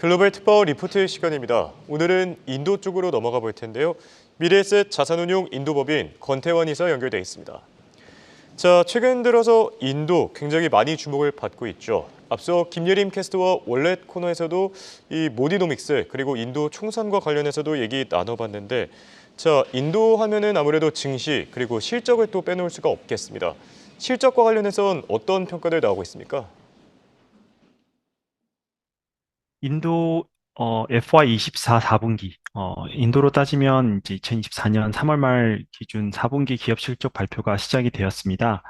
글로벌 특파원 리포트 시간입니다. 오늘은 인도 쪽으로 넘어가 볼 텐데요. 미래에셋 자산운용 인도법인 권태원 이사 연결돼 있습니다. 자, 최근 들어서 인도 굉장히 많이 주목을 받고 있죠. 앞서 김예림 캐스터와 월렛 코너에서도 이 모디노믹스 그리고 인도 총선과 관련해서도 얘기 나눠봤는데, 자, 인도 하면은 아무래도 증시 그리고 실적을 또 빼놓을 수가 없겠습니다. 실적과 관련해서는 어떤 평가들 나오고 있습니까? 인도 FY24 4분기 인도로 따지면 이제 2024년 3월 말 기준 4분기 기업 실적 발표가 시작이 되었습니다.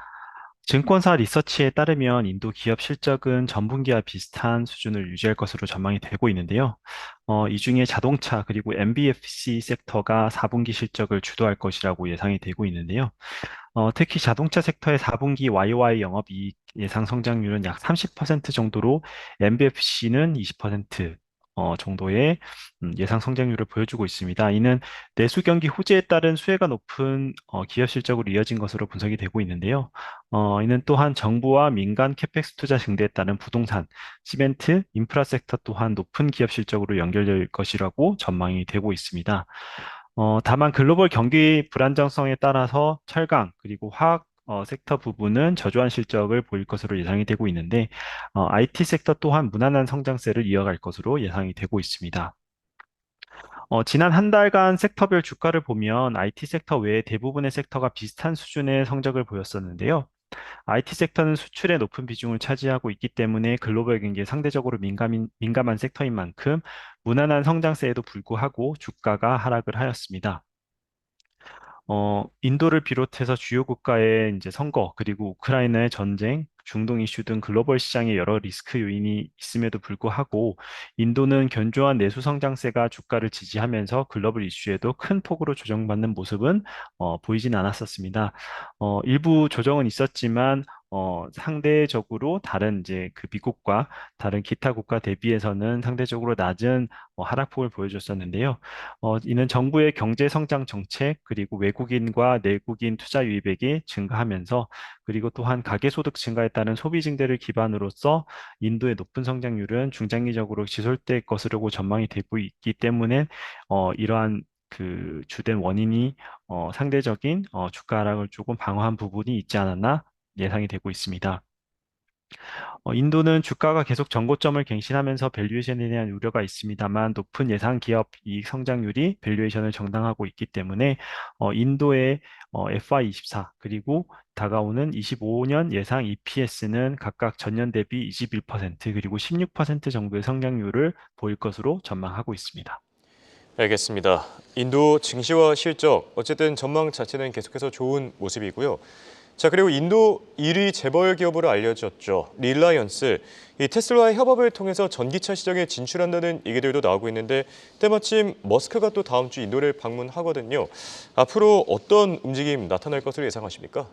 증권사 리서치에 따르면 인도 기업 실적은 전분기와 비슷한 수준을 유지할 것으로 전망이 되고 있는데요. 이 중에 자동차 그리고 NBFC 섹터가 4분기 실적을 주도할 것이라고 예상이 되고 있는데요. 특히 자동차 섹터의 4분기 YOY 영업이익 예상 성장률은 약 30% 정도로 NBFC는 20% 정도의 예상 성장률을 보여주고 있습니다. 이는 내수 경기 호재에 따른 수혜가 높은 기업 실적으로 이어진 것으로 분석이 되고 있는데요. 이는 또한 정부와 민간 캐펙스 투자 증대에 따른 부동산, 시멘트, 인프라 섹터 또한 높은 기업 실적으로 연결될 것이라고 전망이 되고 있습니다. 다만 글로벌 경기 불안정성에 따라서 철강 그리고 화학 섹터 부분은 저조한 실적을 보일 것으로 예상이 되고 있는데 IT 섹터 또한 무난한 성장세를 이어갈 것으로 예상이 되고 있습니다. 지난 한 달간 섹터별 주가를 보면 IT 섹터 외에 대부분의 섹터가 비슷한 수준의 성적을 보였었는데요. IT 섹터는 수출의 높은 비중을 차지하고 있기 때문에 글로벌 경기에 상대적으로 민감한 섹터인 만큼 무난한 성장세에도 불구하고 주가가 하락을 하였습니다. 인도를 비롯해서 주요 국가의 이제 선거, 그리고 우크라이나의 전쟁, 중동 이슈 등 글로벌 시장에 여러 리스크 요인이 있음에도 불구하고 인도는 견조한 내수 성장세가 주가를 지지하면서 글로벌 이슈에도 큰 폭으로 조정받는 모습은 보이진 않았었습니다. 일부 조정은 있었지만 상대적으로 다른 이제 그 미국과 다른 기타 국가 대비해서는 상대적으로 낮은 하락폭을 보여줬었는데요. 이는 정부의 경제 성장 정책 그리고 외국인과 내국인 투자 유입액이 증가하면서 그리고 또한 가계소득 증가에 따른 소비 증대를 기반으로서 인도의 높은 성장률은 중장기적으로 지속될 것으로 전망이 되고 있기 때문에 이러한 그 주된 원인이 상대적인 주가 하락을 조금 방어한 부분이 있지 않았나 예상이 되고 있습니다. 인도는 주가가 계속 전고점을 갱신하면서 밸류에이션에 대한 우려가 있습니다만 높은 예상 기업 이익 성장률이 밸류에이션을 정당하고 있기 때문에 인도의 FY24 그리고 다가오는 25년 예상 EPS는 각각 전년 대비 21% 그리고 16% 정도의 성장률을 보일 것으로 전망하고 있습니다. 알겠습니다. 인도 증시와 실적, 어쨌든 전망 자체는 계속해서 좋은 모습이고요. 자, 그리고 인도 1위 재벌 기업으로 알려졌죠. 릴라이언스. 이 테슬라의 협업을 통해서 전기차 시장에 진출한다는 얘기들도 나오고 있는데, 때마침 머스크가 또 다음 주 인도를 방문하거든요. 앞으로 어떤 움직임 나타날 것으로 예상하십니까?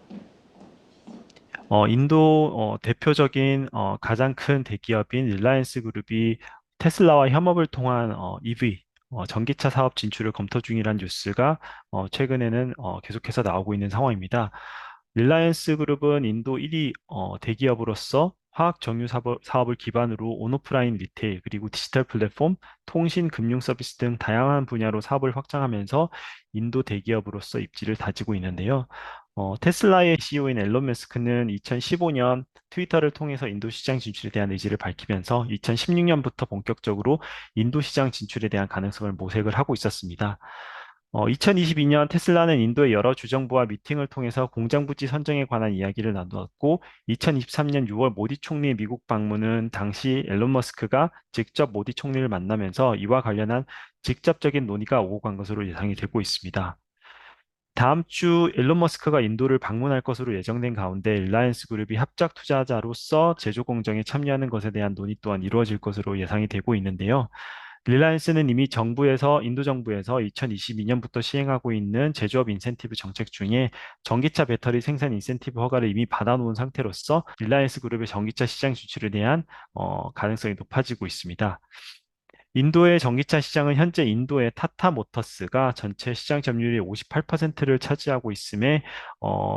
인도 대표적인 가장 큰 대기업인 릴라이언스 그룹이 테슬라와 협업을 통한 EV 전기차 사업 진출을 검토 중이라는 뉴스가 최근에는 계속해서 나오고 있는 상황입니다. 릴라이언스 그룹은 인도 1위 대기업으로서 화학 정유 사업을 기반으로 온오프라인 리테일 그리고 디지털 플랫폼, 통신, 금융 서비스 등 다양한 분야로 사업을 확장하면서 인도 대기업으로서 입지를 다지고 있는데요. 테슬라의 CEO인 앨런 머스크는 2015년 트위터를 통해서 인도 시장 진출에 대한 의지를 밝히면서 2016년부터 본격적으로 인도 시장 진출에 대한 가능성을 모색을 하고 있었습니다. 2022년 테슬라는 인도의 여러 주정부와 미팅을 통해서 공장 부지 선정에 관한 이야기를 나누었고, 2023년 6월 모디 총리의 미국 방문은 당시 앨런 머스크가 직접 모디 총리를 만나면서 이와 관련한 직접적인 논의가 오고 간 것으로 예상이 되고 있습니다. 다음 주 일론 머스크가 인도를 방문할 것으로 예정된 가운데 릴라이언스 그룹이 합작 투자자로서 제조 공정에 참여하는 것에 대한 논의 또한 이루어질 것으로 예상이 되고 있는데요. 릴라이언스는 이미 인도 정부에서 2022년부터 시행하고 있는 제조업 인센티브 정책 중에 전기차 배터리 생산 인센티브 허가를 이미 받아놓은 상태로서 릴라이언스 그룹의 전기차 시장 진출에 대한 가능성이 높아지고 있습니다. 인도의 전기차 시장은 현재 인도의 타타 모터스가 전체 시장 점유율의 58%를 차지하고 있음에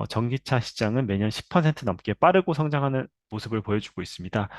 전기차 시장은 매년 10% 넘게 빠르고 성장하는 모습을 보여주고 있습니다.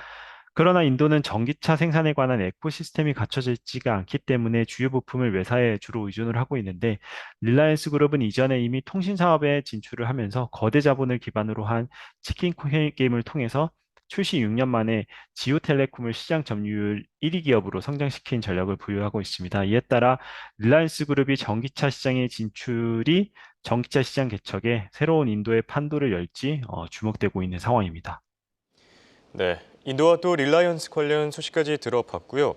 그러나 인도는 전기차 생산에 관한 에코시스템이 갖춰져 있지가 않기 때문에 주요 부품을 외사에 주로 의존을 하고 있는데 릴라이언스 그룹은 이전에 이미 통신 사업에 진출을 하면서 거대 자본을 기반으로 한 치킨 게임을 통해서 출시 6년 만에 지오텔레콤을 시장 점유율 1위 기업으로 성장시킨 전력을 보유하고 있습니다. 이에 따라 릴라이언스 그룹이 전기차 시장의 진출이 전기차 시장 개척에 새로운 인도의 판도를 열지 주목되고 있는 상황입니다. 네, 인도와 또 릴라이언스 관련 소식까지 들어봤고요.